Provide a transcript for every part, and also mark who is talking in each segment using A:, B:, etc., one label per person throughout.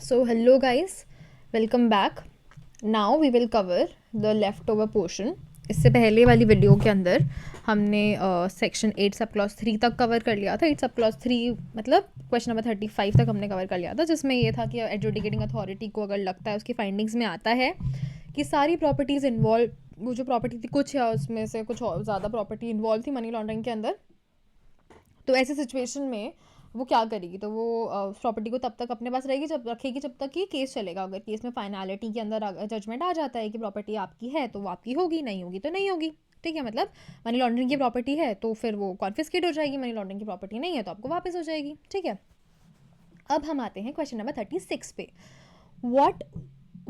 A: So hello guys, welcome back. Now we will cover the leftover portion. इससे पहले वाली video के अंदर हमने सेक्शन 8 सब क्लॉज 3 तक कवर कर लिया था. 8 सब क्लॉज 3 मतलब क्वेश्चन नंबर 35 तक हमने कवर कर लिया था, जिसमें ये था कि एडजुडिकेटिंग अथॉरिटी को अगर लगता है, उसकी फाइंडिंग्स में आता है कि सारी प्रॉपर्टीज़ इन्वॉल्व, वो जो प्रॉपर्टी थी कुछ या उसमें से कुछ और ज़्यादा प्रॉपर्टी इन्वॉल्व थी मनी लॉन्ड्रिंग के अंदर, तो ऐसी सिचुएशन में वो क्या करेगी, तो वो प्रॉपर्टी को तब तक अपने पास रहेगी जब रखेगी जब तक कि केस चलेगा. अगर केस में फाइनलिटी के अंदर जजमेंट आ जाता है कि प्रॉपर्टी आपकी है तो वो आपकी होगी, नहीं होगी तो नहीं होगी. ठीक है, मतलब मनी लॉन्ड्रिंग की प्रॉपर्टी है तो फिर वो कॉन्फिस्केट हो जाएगी, मनी लॉन्ड्रिंग की प्रॉपर्टी नहीं है तो आपको वापस हो जाएगी. ठीक है, अब हम आते हैं क्वेश्चन नंबर 36 पे. What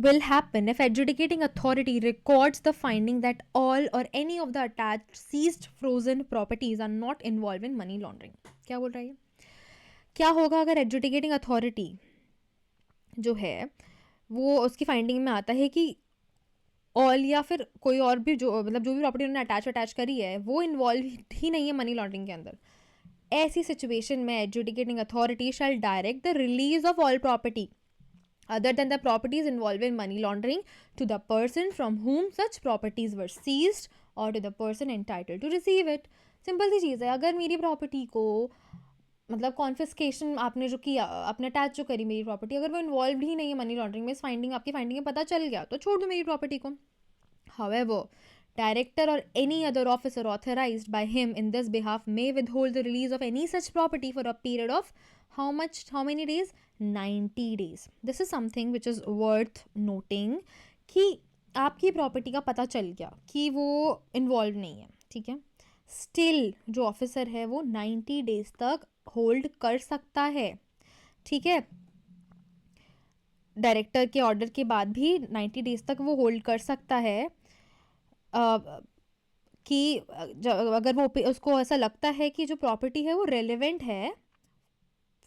A: will happen if adjudicating authority records the finding that all or any of the attached seized frozen properties are not involved in money laundering? क्या बोल रहा है, क्या होगा अगर एडजुडिकेटिंग अथॉरिटी जो है वो उसकी फाइंडिंग में आता है कि ऑल या फिर कोई और भी जो मतलब जो भी प्रॉपर्टी उन्होंने अटैच करी है वो इन्वॉल्व ही नहीं है मनी लॉन्ड्रिंग के अंदर. ऐसी सिचुएशन में adjudicating authority shall direct the release of all property other than the properties involved in money laundering to the person from whom such properties were seized or to the person entitled to receive it. Simple सी चीज़ है, अगर मेरी property को मतलब confiscation आपने जो किया, आपने अटैच जो करी मेरी प्रॉपर्टी, अगर वो इन्वॉल्व ही नहीं है मनी लॉन्ड्रिंग में, इस फाइंडिंग आपकी फाइंडिंग में पता चल गया तो छोड़ दो मेरी प्रॉपर्टी को. However, director or any other officer authorized by him in this behalf may withhold the release of any such property for a period of how many days? 90 days. This is something which is worth noting कि आपकी property का पता चल गया कि वो involve नहीं है. ठीक है, स्टिल जो ऑफिसर है वो 90 डेज तक होल्ड कर सकता है. ठीक है, डायरेक्टर के ऑर्डर के बाद भी 90 डेज तक वो होल्ड कर सकता है कि अगर वो उसको ऐसा लगता है कि जो प्रॉपर्टी है वो रेलेवेंट है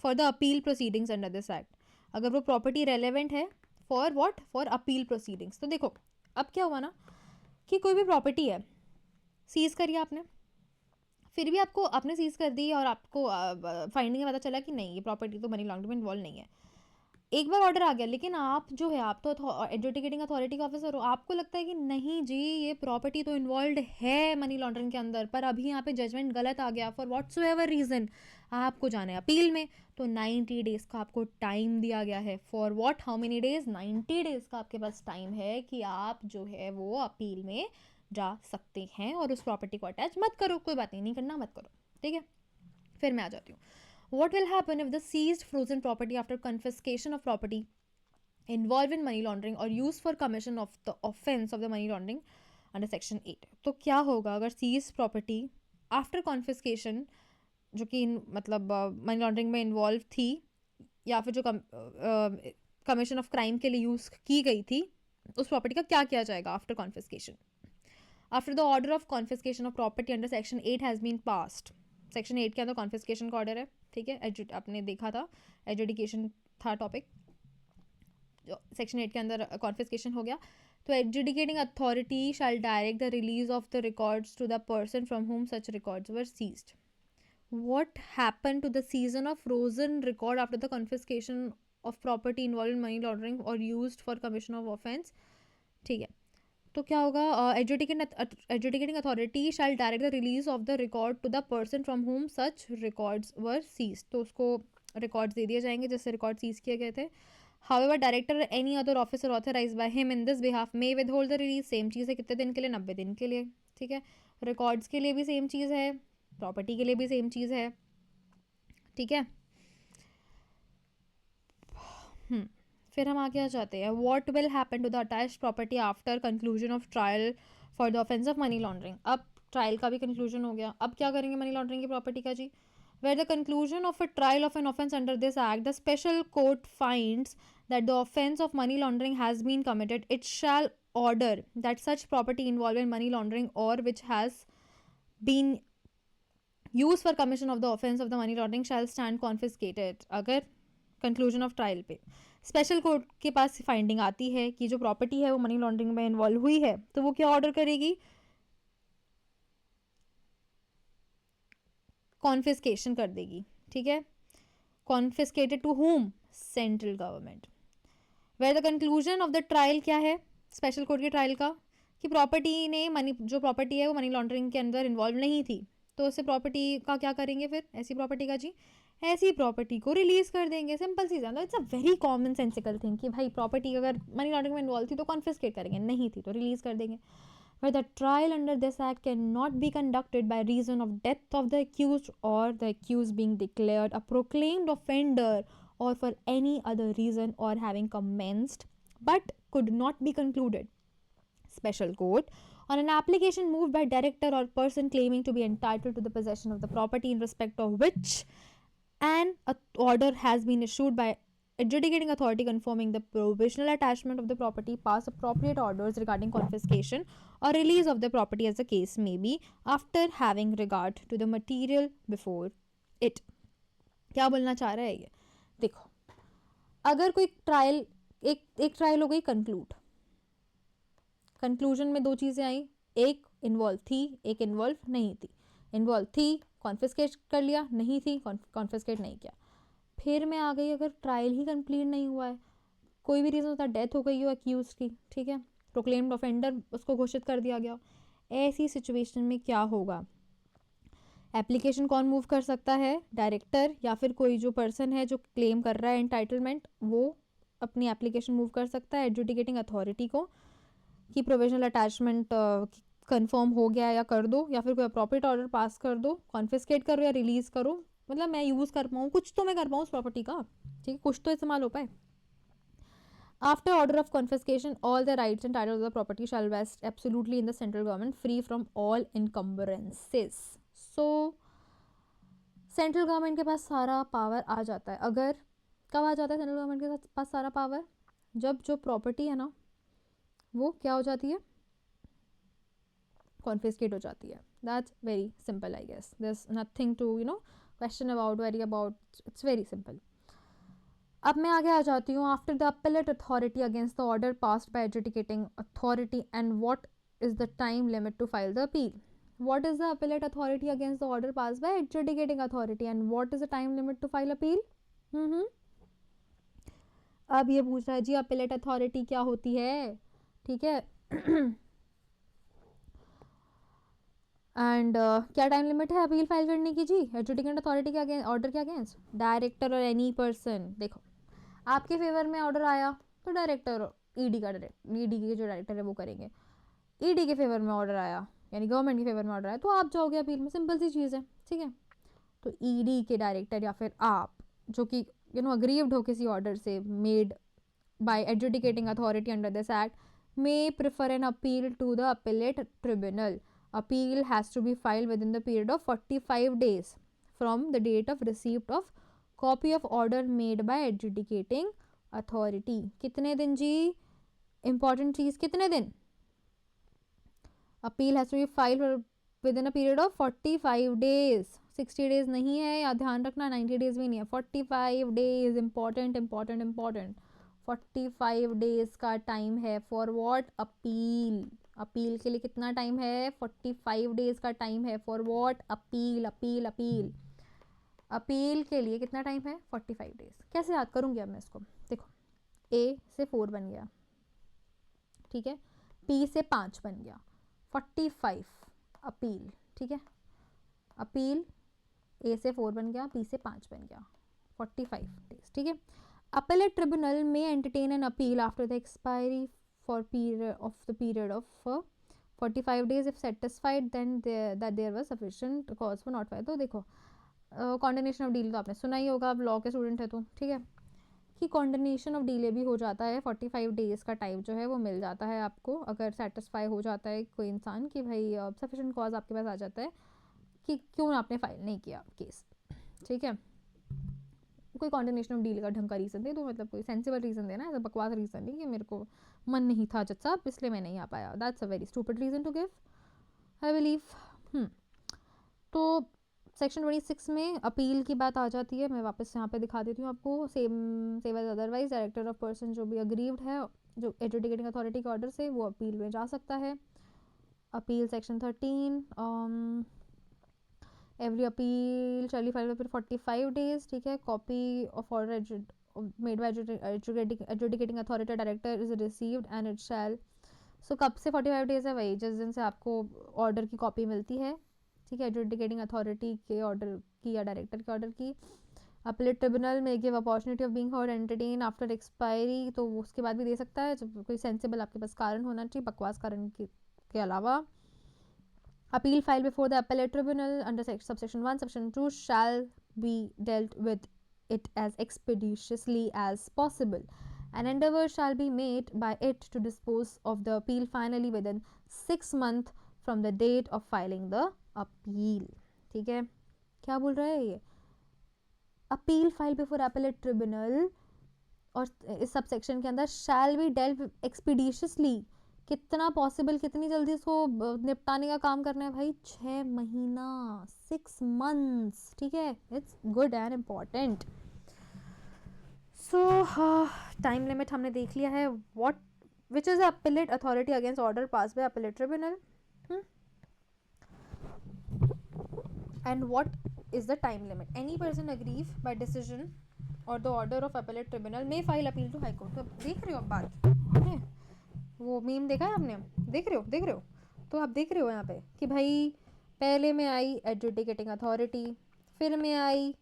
A: for the appeal proceedings under this act. अगर वो प्रॉपर्टी रेलेवेंट है for what, for appeal proceedings. तो देखो अब क्या हुआ ना कि कोई भी प्रॉपर्टी है, सीज करिए आपने, फिर भी आपको आपने सीज कर दी और आपको फाइंडिंग में पता चला कि नहीं ये प्रॉपर्टी तो मनी लॉन्ड्रिंग में इन्वॉल्व नहीं है. एक बार ऑर्डर आ गया, लेकिन आप जो है, आप तो एडजुडिकेटिंग अथॉरिटी का ऑफिसर हो, आपको लगता है कि नहीं जी ये प्रॉपर्टी तो इन्वॉल्व है मनी लॉन्ड्रिंग के अंदर, पर अभी यहाँ पे जजमेंट गलत आ गया फॉर व्हाटसोएवर रीज़न, आपको जाना है अपील में, तो 90 डेज़ का आपको टाइम दिया गया है. For what, how many days? 90 days का आपके पास टाइम है कि आप जो है वो अपील में जा सकते हैं और उस प्रॉपर्टी को अटैच मत करो. कोई बात नहीं, नहीं करना मत करो. ठीक है, फिर मैं आ जाती हूँ. What will happen if the seized frozen property after confiscation of property involved in money laundering or used for commission of the offense of the money laundering under section 8? तो क्या होगा अगर seized property after confiscation जो कि मतलब money laundering में involve थी या फिर जो कमीशन ऑफ क्राइम के लिए यूज़ की गई थी, उस प्रॉपर्टी का क्या किया जाएगा after confiscation? After the order of confiscation of property under section 8 has been passed. Section 8 के अंदर कॉन्फिस्केशन का ऑर्डर है. ठीक है, आपने देखा था एजुडिकेशन था टॉपिक, सेक्शन 8 के अंदर कॉन्फिस्केशन हो गया. तो adjudicating authority shall direct the release of the records to the person from whom such records were seized. What happened to the season of frozen record after the confiscation of property involved in money laundering or used for commission of offense? ठीक है, तो क्या होगा? Adjudicating authority shall direct the release of the record to the person from whom such records were seized. तो उसको records दे दिए जाएंगे जिससे रिकॉर्ड सीज किए गए थे. हाउएवर डायरेक्टर और any other officer authorized by him in this behalf may withhold the release. Same चीज़ है, कितने दिन के लिए? 90 दिन के लिए. ठीक है, रिकॉर्ड्स के लिए भी सेम चीज़ है, प्रॉपर्टी के लिए भी सेम चीज़ है. ठीक है, फिर हम आगे आ जाते हैं. What will happen to the attached property after conclusion of trial for the offence of money laundering. अब ट्रायल का भी कंक्लूजन हो गया, अब क्या करेंगे मनी लॉन्ड्रिंग की प्रॉपर्टी का जी? Where the conclusion of a trial of an offence under this act the special court finds that the offence of money laundering has been committed, it shall order that such property involved in money laundering or which has been used for commission of the offence of the money laundering shall stand confiscated. अगर conclusion of trial पे special court के पास finding आती है कि जो property है वो money laundering में इन्वॉल्व हुई है, तो वो क्या ऑर्डर करेगी? कॉन्फिस्केशन कर देगी. ठीक है, confiscated to whom? Central government. Where the conclusion of the trial क्या है स्पेशल कोर्ट के ट्रायल का, कि प्रॉपर्टी ने मनी, जो प्रॉपर्टी है वो मनी लॉन्ड्रिंग के अंदर इन्वॉल्व नहीं थी, तो उससे प्रॉपर्टी का क्या करेंगे फिर, ऐसी प्रॉपर्टी का जी ऐसी प्रॉपर्टी को रिलीज कर देंगे। सिंपल सी जान, it's a very common sensical thing कि भाई प्रॉपर्टी अगर मनी लॉन्ड्रिंग में इन्वॉल्व थी तो कॉन्फिस्केट करेंगे, नहीं थी तो रिलीज कर देंगे। Where the trial under this act cannot be conducted by reason of death of the accused or the accused being declared a proclaimed offender or for any other reason or having commenced but could not be concluded. Special court on an application moved by director or person claiming to be entitled to the possession of the property in respect of which an order has been issued by adjudicating authority confirming the provisional attachment of the property pass appropriate orders regarding confiscation or release of the property as the case may be after having regard to the material before it. क्या बोलना चाह रहा है ये, देखो अगर कोई trial, एक ट्रायल हो गई कंक्लूड, कंक्लूजन में दो चीज़ें आई, एक इन्वॉल्व थी एक इन्वॉल्व नहीं थी, इन्वॉल्व थी कॉन्फिस्केट कर लिया, नहीं थी कॉन्फिस्केट नहीं किया। फिर मैं आ गई, अगर ट्रायल ही कंप्लीट नहीं हुआ है, कोई भी रीज़न होता है, डेथ हो गई हो अक्यूज की, ठीक है, प्रोक्लेम्ड ऑफेंडर उसको घोषित कर दिया गया, ऐसी सिचुएशन में क्या होगा, एप्लीकेशन कौन मूव कर सकता है, डायरेक्टर या फिर कोई जो पर्सन है जो क्लेम कर रहा है एंटाइटलमेंट, वो अपनी एप्लीकेशन मूव कर सकता है एडजुडिकेटिंग अथॉरिटी को कि प्रोविजनल अटैचमेंट कंफर्म हो गया या कर दो, या फिर कोई अप्रोप्रिएट ऑर्डर पास कर दो, कॉन्फिस्केट करो या रिलीज करो, मतलब मैं यूज़ कर पाऊँ, कुछ तो मैं कर पाऊँ उस प्रॉपर्टी का, ठीक है, कुछ तो इस्तेमाल हो पाए। After order of confiscation, all the rights and titles of the property shall vest absolutely in the central government, free from all encumbrances. So, central government के पास सारा पावर आ जाता है। अगर कब आ जाता है सेंट्रल गवर्नमेंट के पास सारा पावर, जब जो प्रॉपर्टी है ना वो क्या हो जाती है, कॉन्फिस्केट हो जाती है। That's very simple, I guess there is nothing to question about, very about, it's very simple. अब मैं आगे आ जाती हूँ, after the appellate authority against the order passed by adjudicating authority and what is the time limit to file the appeal. What is the appellate authority against the order passed by adjudicating authority and what is the time limit to file appeal? अब ये पूछ रहा है जी appellate authority क्या होती है, ठीक है, एंड क्या टाइम लिमिट है अपील फाइल करने की जी एडजुडिकेंट अथॉरिटी के अगेंस्ट, ऑर्डर के अगेंस्ट, डायरेक्टर और एनी पर्सन। देखो आपके फेवर में ऑर्डर आया तो डायरेक्टर, ईडी का ईडी के जो डायरेक्टर है वो करेंगे, ईडी के फेवर में ऑर्डर आया यानी गवर्नमेंट के फेवर में ऑर्डर आया तो आप जाओगे अपील में, सिंपल सी चीज़ है, ठीक है। तो ईडी के डायरेक्टर या फिर आप जो कि अग्रीव्ड हो किसी ऑर्डर से made by adjudicating authority under this act may prefer an appeal to the appellate tribunal. Appeal has to be filed within the period of 45 days from the date of receipt of copy of order made by adjudicating authority. कितने दिन जी, important चीज़, कितने दिन, appeal has to be file within a period of 45 days, 60 days नहीं है, या ध्यान रखना 90 डेज भी नहीं है, 45 days, important important important, 45 days का टाइम है फॉर व्हाट, अपील। अपील के लिए कितना टाइम है, 45 डेज का टाइम है for what, appeal appeal appeal, appeal के लिए कितना टाइम है, 45 डेज। कैसे याद करूँगी अब मैं इसको, देखो ए से 4 बन गया, ठीक है, पी से 5 बन गया, 45 अपील, ठीक है, अपील ए से 4 बन गया, बी से 5 बन गया, 45 डेज, ठीक है। Appellate tribunal may entertain an appeal after the expiry for the period of 45 days if satisfied then that there was sufficient cause for not filing। तो देखो कॉन्डनेशन ऑफ डीले तो आपने सुना ही होगा, अब लॉ के स्टूडेंट है तो, ठीक है, कि कॉन्डनेशन ऑफ डीले भी हो जाता है, 45 डेज़ का टाइम जो है वो मिल जाता है आपको, अगर सेटिस्फाई हो जाता है कोई इंसान कि भाई सफिशेंट कॉज आपके पास आ जाता है कि क्यों आपने फाइल नहीं किया केस, ठीक है। कोई कॉन्डनेशन ऑफ डील का ढंग का रीज़न दे, तो मतलब कोई सेंसिबल रीज़न देना, ऐसा बकवास रीज़न नहीं कि मेरे को मन नहीं था जज साहब इसलिए मैं नहीं आ पाया, that's a very stupid reason to give, I believe. तो सेक्शन 26 में अपील की बात आ जाती है, मैं वापस यहाँ पे दिखा देती हूँ आपको, same as otherwise director of person जो भी अग्रीव्ड है जो एडजुडिकेटिंग अथॉरिटी के ऑर्डर से, वो अपील में जा सकता है। Appeal section 13, every appeal shall be filed with 45 days, ठीक है। Copy of order made by adjudicating authority director is received and it shall, so कब से 45 डेज है वही जिस दिन से आपको ऑर्डर की कॉपी मिलती है, ठीक है, एडजुडिकेटिंग अथॉरिटी के ऑर्डर की या डायरेक्टर के ऑर्डर की. अपीलेट ट्रिब्यूनल में give opportunity of being heard entertain after expiry, तो उसके बाद भी दे सकता है जब कोई सेंसिबल आपके पास कारण होना चाहिए, बकवास कारण के अलावा. Appeal filed before the appellate tribunal under subsection 1, subsection 2 shall be dealt with it as expeditiously as possible. An endeavour shall be made by it to dispose of the appeal finally within 6 months from the date of filing the appeal. ठीक है, क्या बोल रहा है ये? Appeal file before appellate tribunal और इस subsection के अंदर शैल बी डेल्ट एक्सपीडिशियसली, कितना पॉसिबल, कितनी जल्दी इसको निपटाने का काम करना है भाई, 6 महीना, 6 months, ठीक है. It's good and important. So time limit हमने देख लिया है. What which is appellate authority against order pass by appellate tribunal, and what is the time limit. Any person aggrieve by decision और the order of appellate tribunal may file appeal to high court. तो देख रहे हो अब बात, ठीक है, वो मीम देखा है आपने, देख रहे हो, तो आप देख रहे हो यहाँ पे कि भाई पहले में आई एडजुडिकेटिंग अथॉरिटी, फिर में आई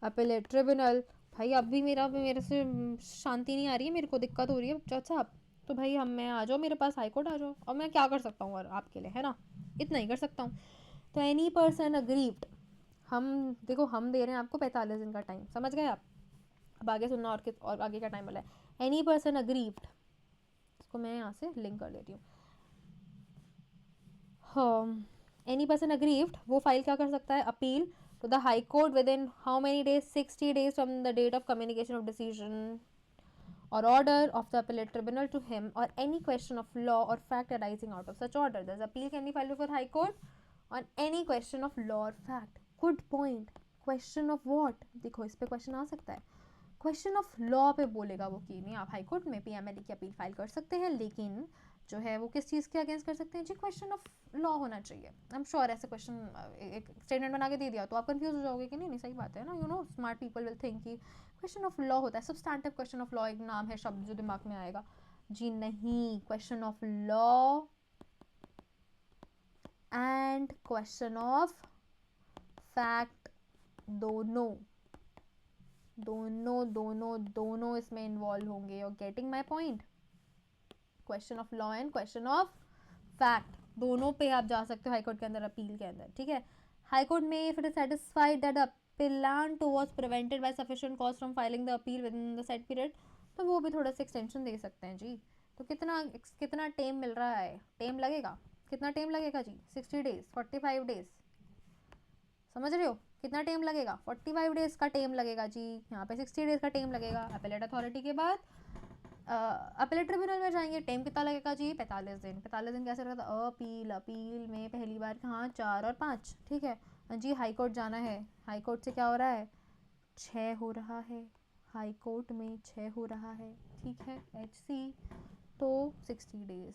A: अपीलेट ट्रिब्यूनल. भाई अब भी मेरे से शांति नहीं आ रही है, मेरे को दिक्कत हो रही है जज साहब, तो भाई मैं आ जाओ मेरे पास, हाई कोर्ट आ जाओ, और मैं क्या कर सकता हूँ और आपके लिए, है ना, इतना ही कर सकता हूँ. तो एनी पर्सन अग्रीव्ड, हम देखो हम दे रहे हैं आपको 45 दिन का टाइम, समझ गए आप. अब आगे सुनना और आगे का टाइम वाला है. एनी पर्सन अग्रीव्ड, इसको मैं यहाँ से लिंक कर देती हूँ. हाँ, एनी पर्सन अग्रीव्ड वो फाइल क्या कर सकता है, appeal to the high court within how many days, 60 days from the date of communication of decision or order of the appellate tribunal to him or any question of law or fact arising out of such order. Thus appeal can be filed before high court on any question of law or fact. Good point. Question of what? देखो इस पे question आ सकता है. Question of law पे बोलेगा वो कि नहीं आप हाई कोर्ट में पीएमएलई की अपील फाइल कर सकते हैं, लेकिन जो है वो किस चीज़ के अगेंस्ट कर सकते हैं जी, क्वेश्चन ऑफ लॉ होना चाहिए. आई एम श्योर ऐसे क्वेश्चन एक स्टेटमेंट बना के दे दिया तो आप कंफ्यूज हो जाओगे कि नहीं नहीं सही बात है ना, you know smart people will think कि क्वेश्चन ऑफ लॉ होता है. सब्सटैंटिव क्वेश्चन ऑफ लॉ एक नाम है, शब्द जो दिमाग में आएगा जी, नहीं. Question of law and question of fact दोनों दोनों दोनों दोनों इसमें इन्वॉल्व होंगे. You are getting my point. Question of law and question of fact दोनों पे आप जा सकते हो हाई कोर्ट के अंदर, अपील के अंदर, ठीक है. हाई कोर्ट में if it is satisfied that appellant was prevented by sufficient cause from filing the appeal within the set period, तो वो भी थोड़ा सा एक्सटेंशन दे सकते हैं जी. तो कितना टाइम मिल रहा है, टाइम लगेगा, कितना टाइम लगेगा जी, 60 days, 45 days, समझ रहे हो कितना टाइम लगेगा, 45 डेज का टाइम लगेगा जी. यहाँ पे 60 डेज का टाइम लगेगा. अपीलेट अथॉरिटी के बाद अपीलेट ट्रिब्यूनल में जाएंगे, टाइम कितना लगेगा जी, 45 दिन. 45 दिन कैसे लगता है, अपील में पहली बार कहाँ 4 और 5, ठीक है जी. हाई कोर्ट जाना है, हाई कोर्ट से क्या हो रहा है, 6 हो रहा है, हाई कोर्ट में 6 हो रहा है, ठीक है. HC तो 60 डेज.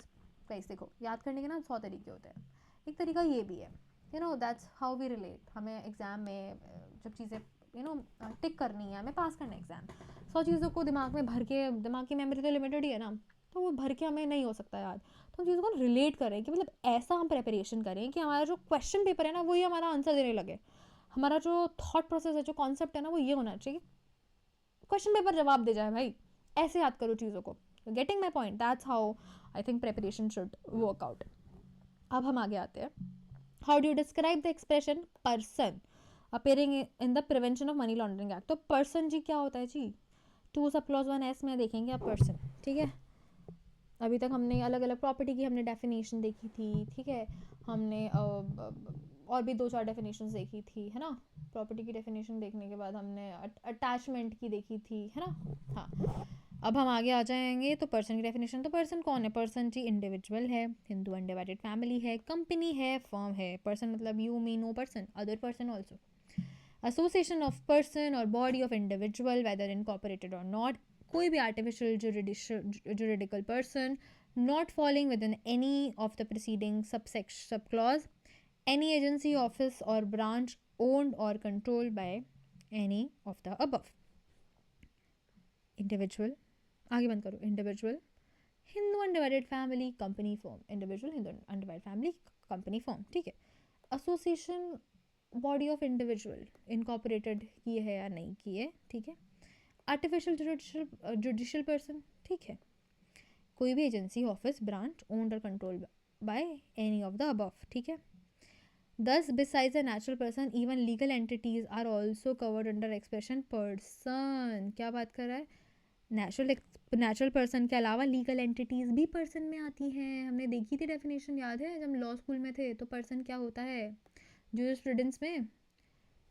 A: गाइस देखो याद करने के ना 100 तरीके होते हैं, एक तरीका ये भी है, you know that's how we relate. हमें एग्ज़ाम में जब चीज़ें यू नो टिक करनी है, हमें पास करना है एग्ज़ाम, 100 चीज़ों को दिमाग में भर के, दिमाग की मेमोरी तो लिमिटेड ही है ना, तो वो भर के हमें नहीं हो सकता याद. तो उन चीज़ों को रिलेट करें कि मतलब ऐसा हम प्रिपरेशन करें कि हमारा जो क्वेश्चन पेपर है ना वही हमारा आंसर देने लगे. हमारा जो थॉट प्रोसेस है, जो कॉन्सेप्ट है ना वो ये होना चाहिए, क्वेश्चन पेपर जवाब दे जाए भाई. ऐसे याद करो चीज़ों को. Getting my point. That's how I think preparation should work out. अब हम आगे आते हैं. How do you describe the expression person appearing in the prevention of money laundering act. तो पर्सन जी क्या होता है जी, 2 सब क्लॉज 1S में देखेंगे आप पर्सन, ठीक है. अभी तक हमने अलग अलग प्रॉपर्टी की हमने डेफिनेशन देखी थी, ठीक है. हमने और भी 2-4 डेफिनेशंस देखी थी, है ना. प्रॉपर्टी की डेफिनेशन देखने के बाद हमने अटैचमेंट की देखी थी, है ना. हाँ, अब हम आगे आ जाएंगे. तो पर्सन की डेफिनेशन, तो पर्सन कौन है, पर्सन जी इंडिविजुअल है, हिंदू अनडिवाइडेड फैमिली है, कंपनी है, फर्म है. पर्सन मतलब you me know person, other person also, association of person or body of individual whether incorporated or not, कोई भी artificial juridical person not falling within any of the preceding subclause, any agency, office or branch owned or controlled by any of the above. Individual, आगे बंद करो, individual Hindu undivided family company form, individual Hindu undivided family company form, ठीक है। Association body of individual incorporated की है या नहीं की है, ठीक है। आर्टिफिशियल जुडिशियल पर्सन, ठीक है। कोई भी एजेंसी, ऑफिस, ब्रांच ओन्ड और control by any of the above, ठीक है। Thus, besides a natural person, even legal entities are also covered under expression person. क्या बात कर रहा है? नेचुरल पर्सन के अलावा लीगल एंटिटीज भी पर्सन में आती हैं। हमने देखी थी डेफिनेशन, याद है जब लॉ स्कूल में थे, तो पर्सन क्या होता है जूरिस्प्रूडेंस में,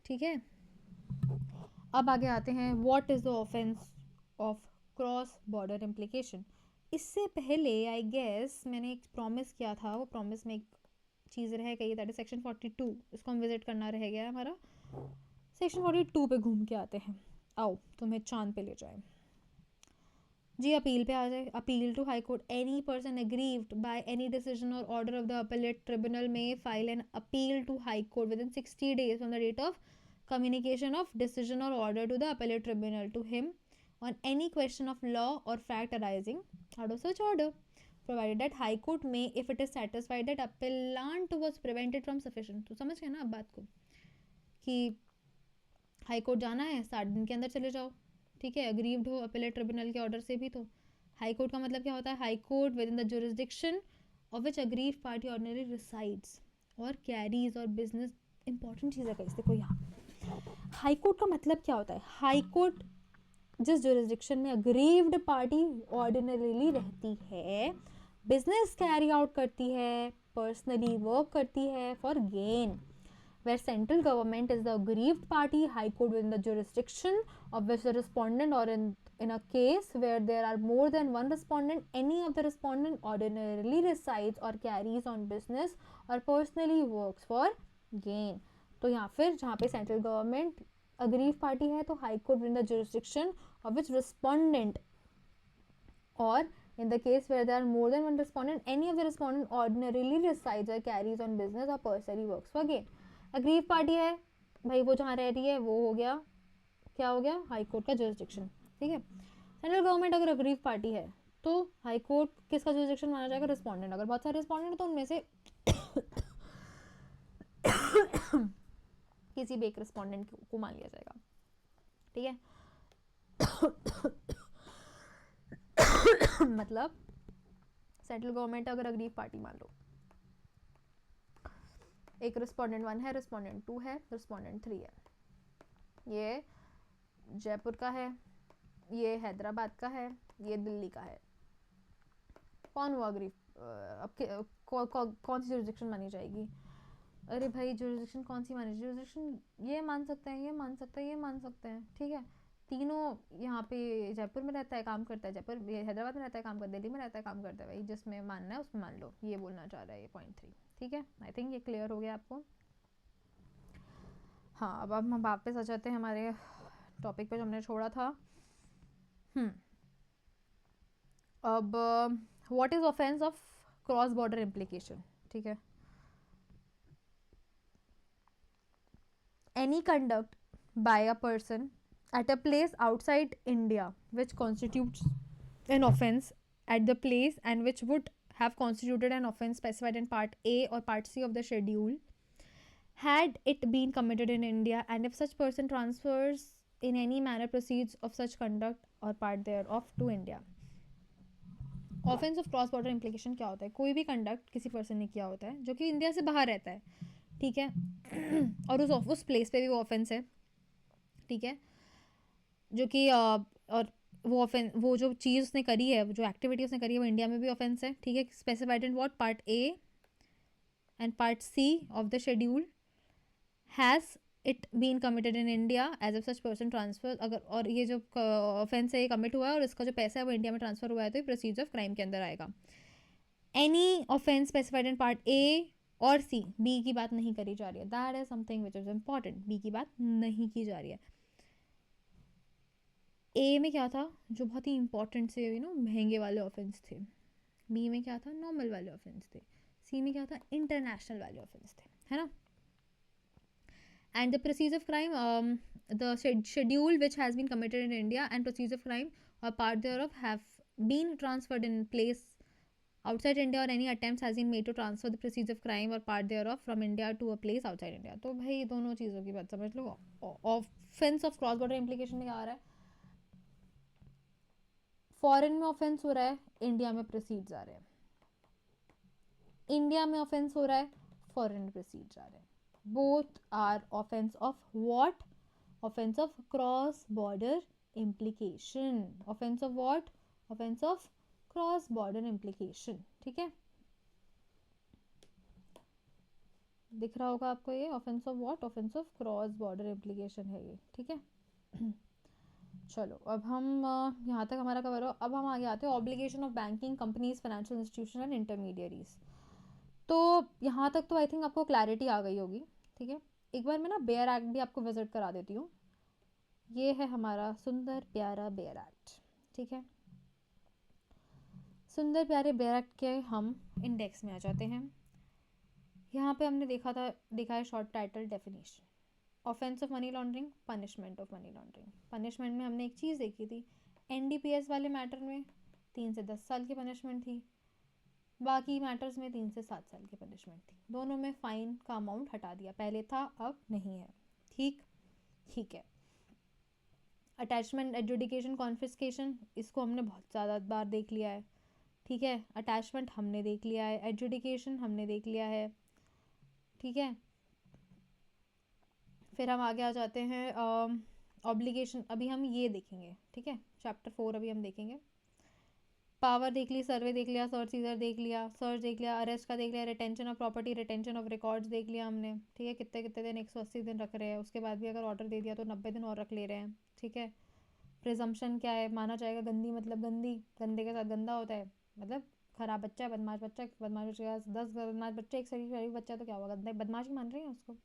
A: ठीक है। अब आगे आते हैं, what is the offence of cross border implication. इससे पहले आई गेस मैंने एक प्रॉमिस किया था, वो प्रॉमिस में एक चीज़ रह गई, दैट इज सेक्शन 42, इसको हम विजिट करना रह गया हमारा। सेक्शन 42 पे घूम के आते हैं, आओ तुम्हें चांद पे ले जाए जी। अपील पे आ जाए, appeal to high court, any person aggrieved by any decision और order of the appellate tribunal may file an appeal to high court within 60 days from the date of communication of decision or order to the appellate tribunal to him on any question of law or fact arising out of such order, provided that high court may, if it is satisfied that appellant was prevented from sufficient। तो समझ गए ना अब बात को, कि high court जाना है 60 दिन के अंदर चले जाओ, ठीक है। अग्रीव्ड हो अपीलेट ट्रिब्यूनल के ऑर्डर से भी, तो हाई कोर्ट का मतलब क्या होता है, high court with in the jurisdiction of which aggrieved party ordinary resides और कैरीज और बिजनेस। इंपॉर्टेंट चीज़ है गाइस, देखो यहाँ हाई कोर्ट का मतलब क्या होता है। हाई कोर्ट जिस जुरिस्डिक्शन में अग्रीव्ड पार्टी ऑर्डिनरीली रहती है, बिजनेस कैरी आउट करती है, पर्सनली वर्क करती है for gain, where central government is the aggrieved party, high court within the jurisdiction of which the respondent, or in a case where there are more than one respondent, any of the respondent ordinarily resides or carries on business or personally works for gain। तो यहाँ फिर जहाँ पे central government aggrieved party है, तो high court with the jurisdiction of which respondent, और in the case where there are more than one respondent, any of the respondent ordinarily resides or carries on business or personally works for gain। Aggrieved party है भाई, वो जहाँ रह रही है वो हो गया, क्या हो गया, हाई कोर्ट का जुरिस्डिक्शन, ठीक है। सेंट्रल गवर्नमेंट अगर अग्रीव पार्टी है तो हाई कोर्ट किसका जुरिस्डिक्शन माना जाएगा, रिस्पोंडेंट। अगर बहुत सारे रिस्पोंडेंट है तो उनमें से किसी भी एक रिस्पोंडेंट को मान लिया जाएगा, ठीक है। मतलब सेंट्रल गवर्नमेंट अगर अग्रीव पार्टी मान लो, एक रिस्पोंडेंट 1 है, रिस्पोंडेंट 2 है, रिस्पोंडेंट 3 है, ये जयपुर का है, ये हैदराबाद का है, ये दिल्ली का है, कौन हुआ अग्रीव? अब कौन सी जुरिस्डिक्शन मानी जाएगी? अरे भाई जुरिस्डिक्शन कौन सी मानी, जुरिस्डिक्शन ये मान सकते हैं, ये मान सकते हैं, ये मान सकते हैं, ठीक है। तीनों यहाँ पे जयपुर में रहता है काम करता है, जयपुर हैदराबाद में रहता है काम करता है, दिल्ली में रहता है काम करता है, भाई जिसमें मानना है उसमें मान लो, ये बोलना चाह रहा है ये पॉइंट 3, ठीक है। आई थिंक ये क्लियर हो गया आपको। हाँ, अब हम वापस आ जाते हैं हमारे टॉपिक पे जो हमने छोड़ा था। अब what is offence of cross border implication, ठीक है। any conduct by a person at a place outside India which constitutes an offence at the place and which would have constituted an offence specified in Part A or Part C of the schedule had it been committed in India, and if such person transfers in any manner proceeds of such conduct or part thereof to India। Offence of cross border implication क्या होता है, कोई भी conduct किसी person ने किया होता है जो कि इंडिया से बाहर रहता है, ठीक है, और उस प्लेस पे भी वो ऑफेंस है, ठीक है, जो कि और वो जो चीज़ उसने करी है, जो एक्टिविटी उसने करी है, वो इंडिया में भी ऑफेंस है, ठीक है। Specified in what, part A and part C of the schedule, has it been committed in India as if such person transfer. अगर और ये जो ऑफेंस है ये कमिट हुआ है और इसका जो पैसा है वो इंडिया में ट्रांसफर हुआ है, तो ये प्रोसीजर ऑफ क्राइम के अंदर आएगा। Any offence specified in part A और सी, बी की बात नहीं करी जा रही है, that is something which is important, B की बात नहीं की जा रही है। ए में क्या था, जो बहुत ही इंपॉर्टेंट से महंगे वाले ऑफेंस थे, बी में क्या था, नॉर्मल वाले ऑफेंस थे, सी में क्या था, इंटरनेशनल वाले ऑफेंस थे, है ना। And the procedure of crime, the schedule which has been committed in India and proceeds of crime or part thereof have been transferred in place outside India or any attempts has been made to transfer the proceeds of crime or part thereof from India to a place outside India. तो भाई दोनों चीज़ों की बात समझ लो. Offence of cross border implication में क्या आ रहा है, फॉरेन में ऑफेंस हो रहा है, इंडिया में प्रोसीड्स आ रहे हैं, इंडिया में ऑफेंस हो रहा है, फॉरेन में प्रोसीड्स आ रहे हैं. Both are offence of what, offence of cross border implication. Offence of what, offence of cross border implication. ठीक है, दिख रहा होगा आपको ये offence of what, offence of cross border implication है ये. ठीक है. चलो अब हम यहाँ तक हमारा कवर हो. अब हम आगे आते हैं obligation of banking companies, financial institution and intermediaries. तो यहाँ तक तो आई थिंक आपको क्लैरिटी आ गई होगी. ठीक है, एक बार मैं ना बेयर एक्ट भी आपको विजिट करा देती हूँ. ये है हमारा सुंदर प्यारा बेयर एक्ट. ठीक है, सुंदर प्यारे बेयर एक्ट के हम इंडेक्स में आ जाते हैं. यहाँ पे हमने देखा है short title definition, offence of money laundering, punishment of money laundering. Punishment में हमने एक चीज़ देखी थी, एनडीपीएस वाले मैटर में 3 से 10 साल की पनिशमेंट थी, बाकी मैटर्स में 3 से 7 साल की पनिशमेंट थी. दोनों में फ़ाइन का अमाउंट हटा दिया, पहले था अब नहीं है. ठीक है. अटैचमेंट, एडजुडिकेशन, कॉन्फिस्केशन, इसको हमने बहुत ज़्यादा बार देख लिया है. ठीक है, अटैचमेंट हमने देख लिया है, एडजुडिकेशन हमने देख लिया है. ठीक है, फिर हम आगे आ जाते हैं ऑब्लिगेशन. अभी हम ये देखेंगे. ठीक है, चैप्टर 4 अभी हम देखेंगे. पावर देख ली, सर्वे देख लिया, सर्च सीजर देख लिया, सर्च देख लिया, अरेस्ट का देख लिया, retention of property, retention of records देख लिया हमने. ठीक है, कितने कितने दिन, 180 दिन रख रहे हैं, उसके बाद भी अगर ऑर्डर दे दिया तो 90 दिन और रख ले रहे हैं. ठीक है, प्रिजम्पशन क्या है, माना जाएगा गंदी मतलब गंदी, गंदे के साथ गंदा होता है, मतलब खराब बच्चा है, बदमाश बच्चा, बदमाश बच्चे 10 बदमाश बच्चे एक शरीफ बच्चा तो क्या होगा, गंदा बदमाश ही मान रहे हैं उसको.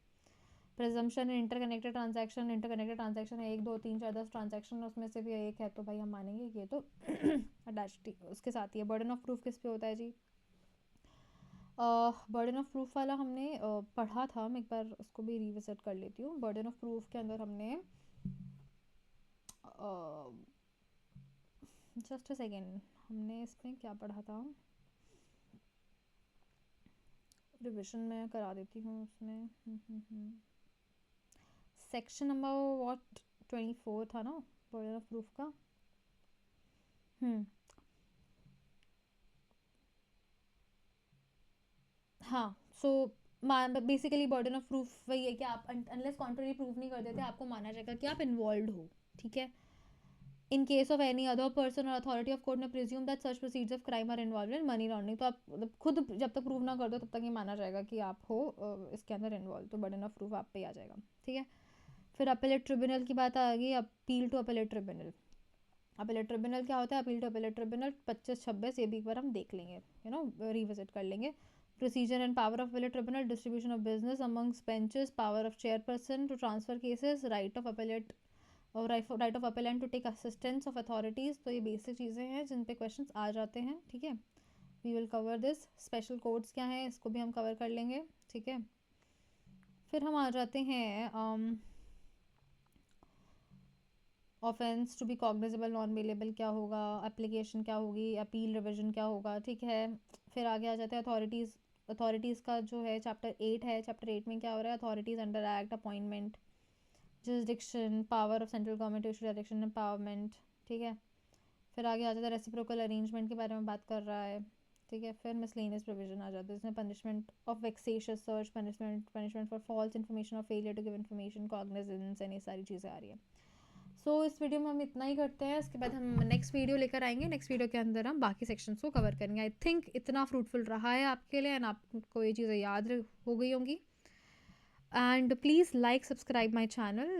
A: प्रिजम्पशन इंटरकनेक्टेड ट्रांजैक्शन है, 1 2 3 4 10 ट्रांजैक्शन, उसमें से भी एक है तो भाई हम मानेंगे कि ये तो अटैच उसके साथ ही है. बर्डन ऑफ प्रूफ किस पे होता है जी, बर्डन ऑफ प्रूफ वाला हमने पढ़ा था, मैं एक बार उसको भी रिविजिट कर लेती हूँ. बर्डन ऑफ प्रूफ के अंदर हमने जस्ट अ सेकेंड, हमने इसमें क्या पढ़ा था, रिविजन में करा देती हूँ उसमें. सेक्शन नंबर व्हाट 24 था ना बर्डन ऑफ प्रूफ का. हाँ, so basically burden of proof वही है कि आप अनलेस कॉन्ट्ररी प्रूफ नहीं कर देते आपको माना जाएगा कि आप इन्वॉल्व हो. ठीक है, in case of any other person और अथॉरिटी ऑफ कोर्ट में presume that such proceeds of crime are involve in money laundering. तो आप मतलब खुद जब तक प्रूव ना कर दो तब तक ये माना जाएगा कि आप हो इसके अंदर इन्वॉल्व, तो बर्डन ऑफ प्रूफ आप पे आ जाएगा. ठीक है, फिर अपेलेट ट्रिब्यूनल की बात आ गई. Appeal to appellate tribunal. Appellate tribunal क्या होता है, अपील टू अपेलेट ट्रिब्यूनल 25-26 ये भी एक बार हम देख लेंगे, रिविजिट कर लेंगे. Procedure and power of appellate tribunal, distribution of business amongst benches, power of chairperson to transfer cases, right of appellate और right of appellant to take assistance of authorities. तो ये बेसिक चीज़ें हैं जिन पे क्वेश्चंस आ जाते हैं. ठीक है, we will cover this. Special codes क्या हैं इसको भी हम कवर कर लेंगे. ठीक है, फिर हम आ जाते हैं offence to be cognizable non bailable क्या होगा, एप्लीकेशन क्या होगी, अपील रिविजन क्या होगा. ठीक है, फिर आगे आ जाते हैं अथॉरिटीज़ का जो है चैप्टर 8 है. चैप्टर 8 में क्या हो रहा है, authorities under act, appointment, jurisdiction, power of central government to issue direction, empowerment. ठीक है, फिर आगे आ जाता है रेसिप्रोकल अरेंजमेंट के बारे में बात कर रहा है. ठीक है, फिर मिसलेनियस प्रोविजन आ जाता है, इसमें punishment of vexatious search, punishment for false information और failure to give information, cognizance and ये सारी चीज़ें आ रही है. सो इस वीडियो में हम इतना ही करते हैं. इसके बाद हम नेक्स्ट वीडियो लेकर आएंगे. नेक्स्ट वीडियो के अंदर हम बाकी सेक्शंस को कवर करेंगे. आई थिंक इतना फ्रूटफुल रहा है आपके लिए एंड आपको ये चीज़ें याद हो गई होंगी. And please like subscribe my channel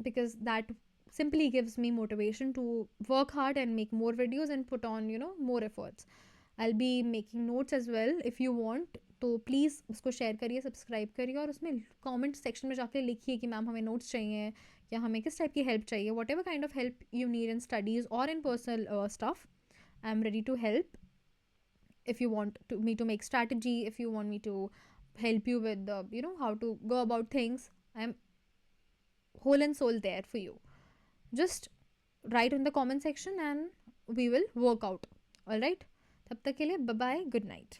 A: because that simply gives me motivation to work hard and make more videos and put on more efforts. I'll be making notes as well if you want. तो please उसको share करिए, subscribe करिए और उसमें comment section में जाकर लिखिए कि मैम हमें नोट्स चाहिए या हमें किस टाइप की हेल्प चाहिए. Whatever kind of help you need in studies और in personal stuff, I am ready to help. if you want me to make strategy, if you want me to help you with how to go about things, I am whole and soul there for you. Just write in the comment section and we will work out. All right, तब तक के लिए bye bye, good night.